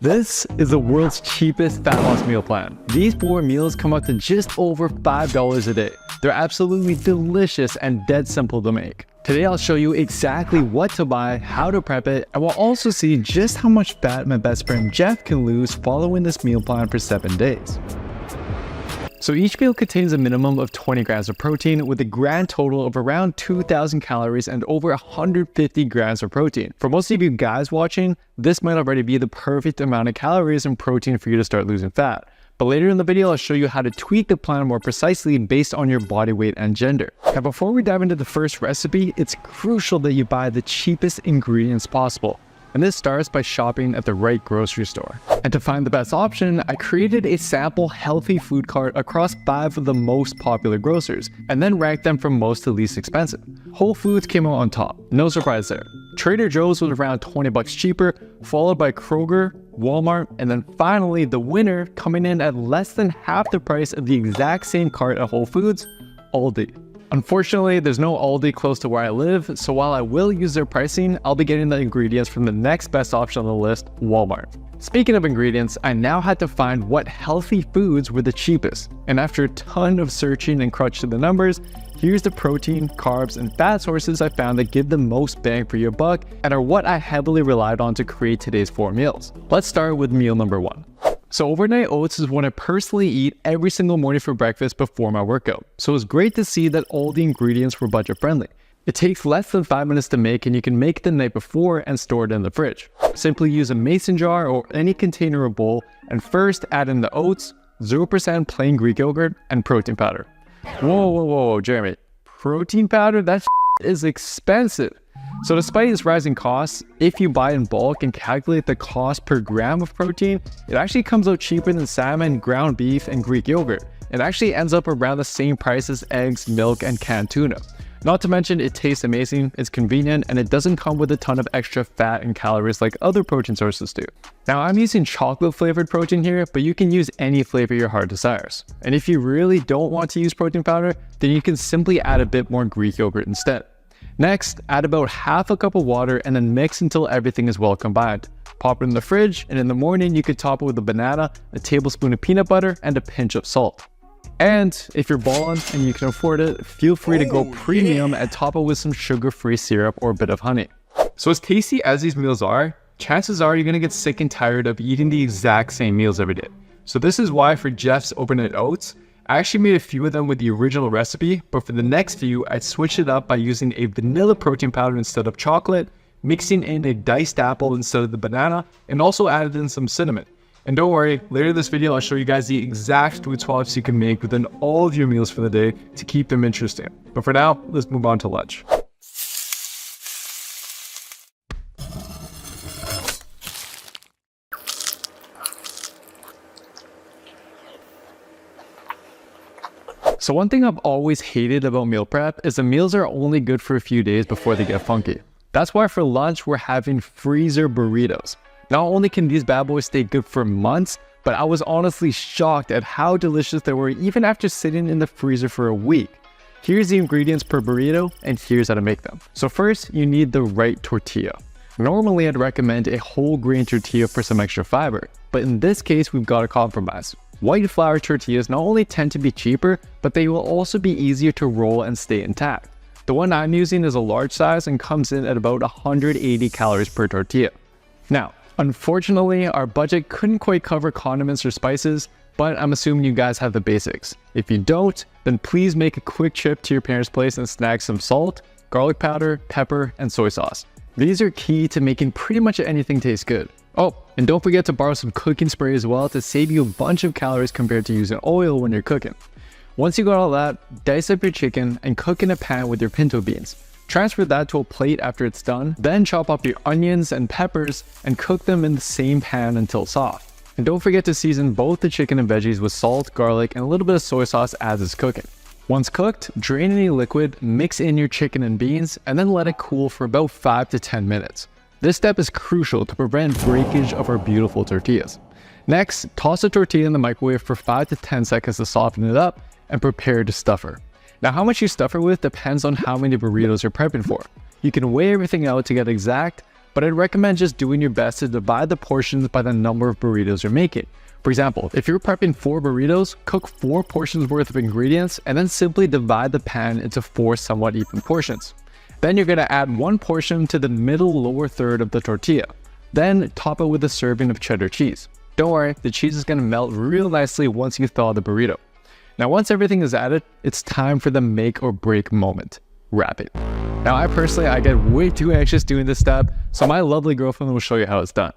This is the world's cheapest fat loss meal plan. These 4 meals come up to just over $5 a day. They're absolutely delicious and dead simple to make. Today I'll show you exactly what to buy, how to prep it, and we'll also see just how much fat my best friend Jeff can lose following this meal plan for 7 days. So each meal contains a minimum of 20 grams of protein with a grand total of around 2,000 calories and over 150 grams of protein. For most of you guys watching, this might already be the perfect amount of calories and protein for you to start losing fat. But later in the video, I'll show you how to tweak the plan more precisely based on your body weight and gender. Now before we dive into the first recipe, it's crucial that you buy the cheapest ingredients possible. And this starts by shopping at the right grocery store. And to find the best option, I created a sample healthy food cart across 5 of the most popular grocers, and then ranked them from most to least expensive. Whole Foods came out on top, no surprise there. Trader Joe's was around 20 bucks cheaper, followed by Kroger, Walmart, and then finally the winner coming in at less than half the price of the exact same cart at Whole Foods, Aldi. Unfortunately, there's no Aldi close to where I live, so while I will use their pricing, I'll be getting the ingredients from the next best option on the list, Walmart. Speaking of ingredients, I now had to find what healthy foods were the cheapest, and after a ton of searching and crunching the numbers, here's the protein, carbs, and fat sources I found that give the most bang for your buck and are what I heavily relied on to create today's 4 meals. Let's start with meal number 1. So overnight oats is what I personally eat every single morning for breakfast before my workout. So it's great to see that all the ingredients were budget friendly. It takes less than 5 minutes to make, and you can make it the night before and store it in the fridge. Simply use a mason jar or any container or bowl, and first add in the oats, 0% plain Greek yogurt, and protein powder. Whoa, Jeremy. Protein powder? That is expensive. So despite its rising costs, if you buy in bulk and calculate the cost per gram of protein, it actually comes out cheaper than salmon, ground beef, and Greek yogurt. It actually ends up around the same price as eggs, milk, and canned tuna. Not to mention it tastes amazing, it's convenient, and it doesn't come with a ton of extra fat and calories like other protein sources do. Now I'm using chocolate flavored protein here, but you can use any flavor your heart desires. And if you really don't want to use protein powder, then you can simply add a bit more Greek yogurt instead. Next, add about half a cup of water and then mix until everything is well combined. Pop it in the fridge, and in the morning you could top it with a banana, a tablespoon of peanut butter, and a pinch of salt. And if you're ballin' and you can afford it, feel free to go premium and top it with some sugar-free syrup or a bit of honey. So as tasty as these meals are, chances are you're gonna get sick and tired of eating the exact same meals every day. So this is why for Jeff's overnight oats, I actually made a few of them with the original recipe, but for the next few, I switched it up by using a vanilla protein powder instead of chocolate, mixing in a diced apple instead of the banana, and also added in some cinnamon. And don't worry, later in this video, I'll show you guys the exact food swaps you can make within all of your meals for the day to keep them interesting. But for now, let's move on to lunch. So one thing I've always hated about meal prep is the meals are only good for a few days before they get funky. That's why for lunch, we're having freezer burritos. Not only can these bad boys stay good for months, but I was honestly shocked at how delicious they were even after sitting in the freezer for a week. Here's the ingredients per burrito, and here's how to make them. So first, you need the right tortilla. Normally, I'd recommend a whole grain tortilla for some extra fiber, but in this case, we've got a compromise. White flour tortillas not only tend to be cheaper, but they will also be easier to roll and stay intact. The one I'm using is a large size and comes in at about 180 calories per tortilla. Now, unfortunately, our budget couldn't quite cover condiments or spices, but I'm assuming you guys have the basics. If you don't, then please make a quick trip to your parents' place and snag some salt, garlic powder, pepper, and soy sauce. These are key to making pretty much anything taste good. Oh, and don't forget to borrow some cooking spray as well to save you a bunch of calories compared to using oil when you're cooking. Once you got all that, dice up your chicken and cook in a pan with your pinto beans. Transfer that to a plate after it's done, then chop up your onions and peppers and cook them in the same pan until soft. And don't forget to season both the chicken and veggies with salt, garlic, and a little bit of soy sauce as it's cooking. Once cooked, drain any liquid, mix in your chicken and beans, and then let it cool for about 5 to 10 minutes. This step is crucial to prevent breakage of our beautiful tortillas. Next, toss the tortilla in the microwave for 5 to 10 seconds to soften it up and prepare to stuff her. Now how much you stuff her with depends on how many burritos you're prepping for. You can weigh everything out to get exact, but I'd recommend just doing your best to divide the portions by the number of burritos you're making. For example, if you're prepping 4 burritos, cook 4 portions worth of ingredients and then simply divide the pan into 4 somewhat even portions. Then you're going to add 1 portion to the middle lower third of the tortilla. Then top it with a serving of cheddar cheese. Don't worry, the cheese is going to melt real nicely once you thaw the burrito. Now once everything is added, it's time for the make or break moment. Wrap it. Now I get way too anxious doing this step, so my lovely girlfriend will show you how it's done.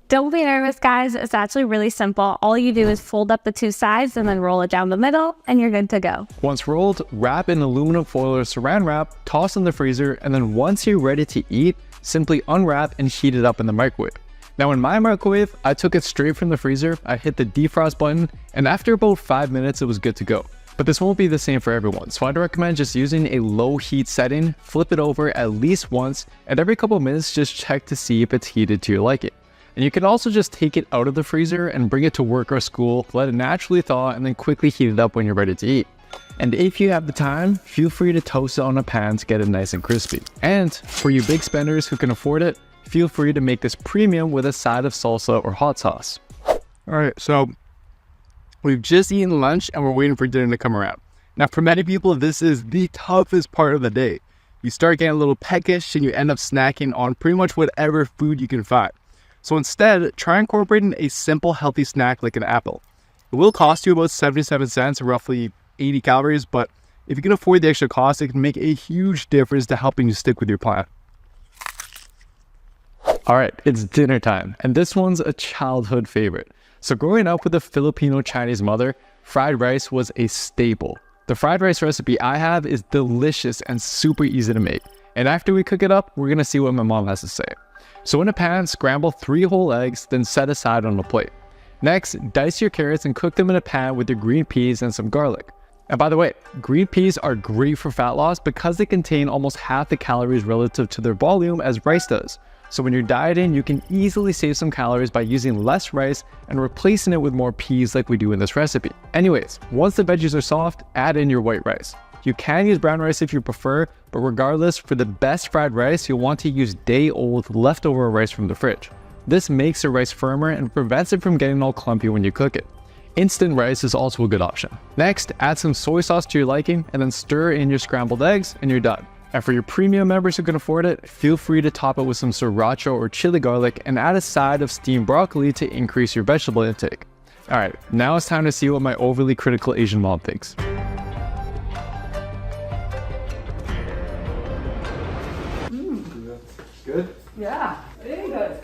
Don't be nervous, guys. It's actually really simple. All you do is fold up the 2 sides and then roll it down the middle and you're good to go. Once rolled, wrap in aluminum foil or saran wrap, toss in the freezer, and then once you're ready to eat, simply unwrap and heat it up in the microwave. Now in my microwave, I took it straight from the freezer, I hit the defrost button, and after about 5 minutes, it was good to go. But this won't be the same for everyone, so I'd recommend just using a low heat setting, flip it over at least once, and every couple of minutes just check to see if it's heated to your liking. And you can also just take it out of the freezer and bring it to work or school, let it naturally thaw, and then quickly heat it up when you're ready to eat. And if you have the time, feel free to toast it on a pan to get it nice and crispy. And for you big spenders who can afford it, feel free to make this premium with a side of salsa or hot sauce. All right, so we've just eaten lunch and we're waiting for dinner to come around. Now, for many people, this is the toughest part of the day. You start getting a little peckish and you end up snacking on pretty much whatever food you can find. So instead, try incorporating a simple healthy snack like an apple. It will cost you about 77 cents, roughly 80 calories, but if you can afford the extra cost, it can make a huge difference to helping you stick with your plan. All right, it's dinner time, and this one's a childhood favorite. So growing up with a Filipino Chinese mother, fried rice was a staple. The fried rice recipe I have is delicious and super easy to make. And after we cook it up, we're gonna see what my mom has to say. So in a pan, scramble 3 whole eggs, then set aside on a plate. Next, dice your carrots and cook them in a pan with your green peas and some garlic. And by the way, green peas are great for fat loss because they contain almost half the calories relative to their volume as rice does. So when you're dieting, you can easily save some calories by using less rice and replacing it with more peas like we do in this recipe. Anyways, once the veggies are soft, add in your white rice. You can use brown rice if you prefer, but regardless, for the best fried rice, you'll want to use day-old leftover rice from the fridge. This makes the rice firmer and prevents it from getting all clumpy when you cook it. Instant rice is also a good option. Next, add some soy sauce to your liking and then stir in your scrambled eggs and you're done. And for your premium members who can afford it, feel free to top it with some sriracha or chili garlic and add a side of steamed broccoli to increase your vegetable intake. All right, now it's time to see what my overly critical Asian mom thinks. Good? Yeah, very good.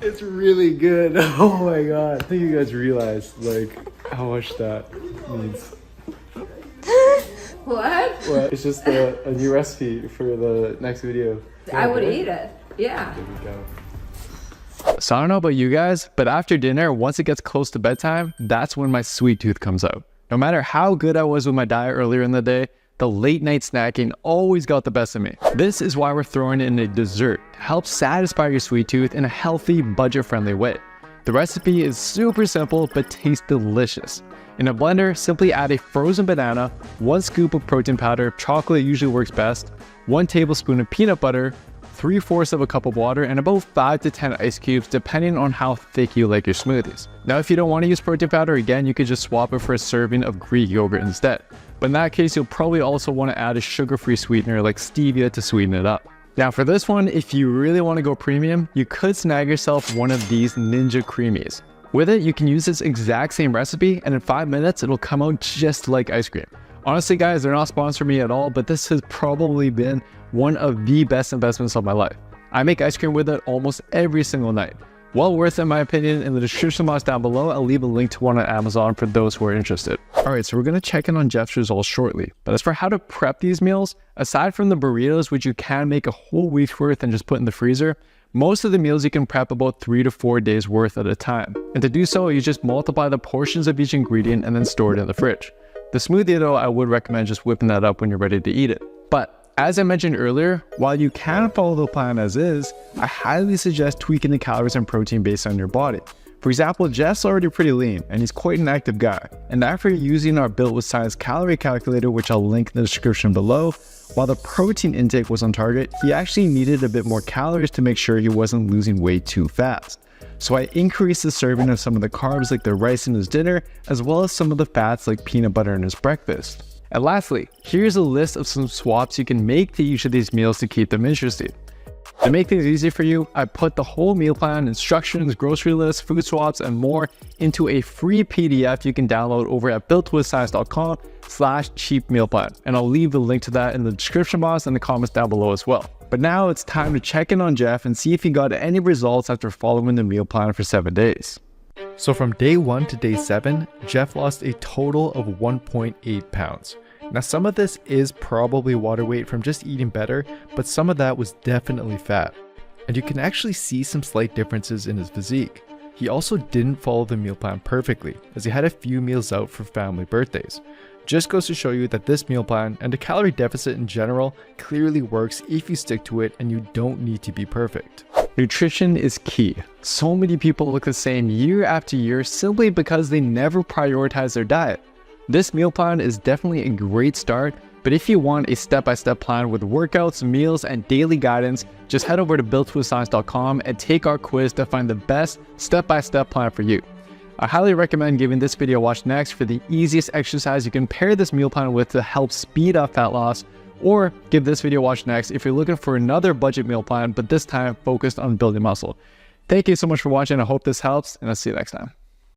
It's really good. Oh my god. I think you guys realize like how much that means. What? Well, it's just a new recipe for the next video. I would eat it. Yeah. There we go. So I don't know about you guys, but after dinner, once it gets close to bedtime, that's when my sweet tooth comes out. No matter how good I was with my diet earlier in the day, the late night snacking always got the best of me. This is why we're throwing in a dessert to help satisfy your sweet tooth in a healthy, budget-friendly way. The recipe is super simple, but tastes delicious. In a blender, simply add a frozen banana, 1 scoop of protein powder, chocolate usually works best, 1 tablespoon of peanut butter, 3/4 of a cup of water, and about 5 to 10 ice cubes depending on how thick you like your smoothies. Now if you don't want to use protein powder, again you could just swap it for a serving of Greek yogurt instead. But in that case, you'll probably also want to add a sugar-free sweetener like stevia to sweeten it up. Now for this one, if you really want to go premium, you could snag yourself one of these Ninja Creamies. With it, you can use this exact same recipe and in 5 minutes, it'll come out just like ice cream. Honestly guys, they're not sponsoring me at all, but this has probably been one of the best investments of my life. I make ice cream with it almost every single night. Well worth it in my opinion. In the description box down below, I'll leave a link to one on Amazon for those who are interested. Alright, so we're going to check in on Jeff's results shortly. But as for how to prep these meals, aside from the burritos, which you can make a whole week's worth and just put in the freezer, most of the meals you can prep about 3 to 4 days worth at a time. And to do so, you just multiply the portions of each ingredient and then store it in the fridge. The smoothie though, I would recommend just whipping that up when you're ready to eat it. But as I mentioned earlier, while you can follow the plan as is, I highly suggest tweaking the calories and protein based on your body. For example, Jeff's already pretty lean and he's quite an active guy. And after using our Built with Science calorie calculator, which I'll link in the description below, while the protein intake was on target, he actually needed a bit more calories to make sure he wasn't losing weight too fast. So I increased the serving of some of the carbs like the rice in his dinner, as well as some of the fats like peanut butter in his breakfast. And lastly, here's a list of some swaps you can make to each of these meals to keep them interesting. To make things easy for you, I put the whole meal plan, instructions, grocery lists, food swaps, and more into a free PDF you can download over at builtwithscience.com/cheapmealplan. And I'll leave the link to that in the description box and the comments down below as well. But now it's time to check in on Jeff and see if he got any results after following the meal plan for 7 days. So from day 1 to day 7, Jeff lost a total of 1.8 pounds. Now some of this is probably water weight from just eating better, but some of that was definitely fat. And you can actually see some slight differences in his physique. He also didn't follow the meal plan perfectly, as he had a few meals out for family birthdays. Just goes to show you that this meal plan and a calorie deficit in general clearly works if you stick to it and you don't need to be perfect. Nutrition is key. So many people look the same year after year simply because they never prioritize their diet. This meal plan is definitely a great start, but if you want a step-by-step plan with workouts, meals, and daily guidance, just head over to builtwithscience.com and take our quiz to find the best step-by-step plan for you. I highly recommend giving this video a watch next for the easiest exercise you can pair this meal plan with to help speed up fat loss, or give this video a watch next if you're looking for another budget meal plan, but this time focused on building muscle. Thank you so much for watching. I hope this helps, and I'll see you next time.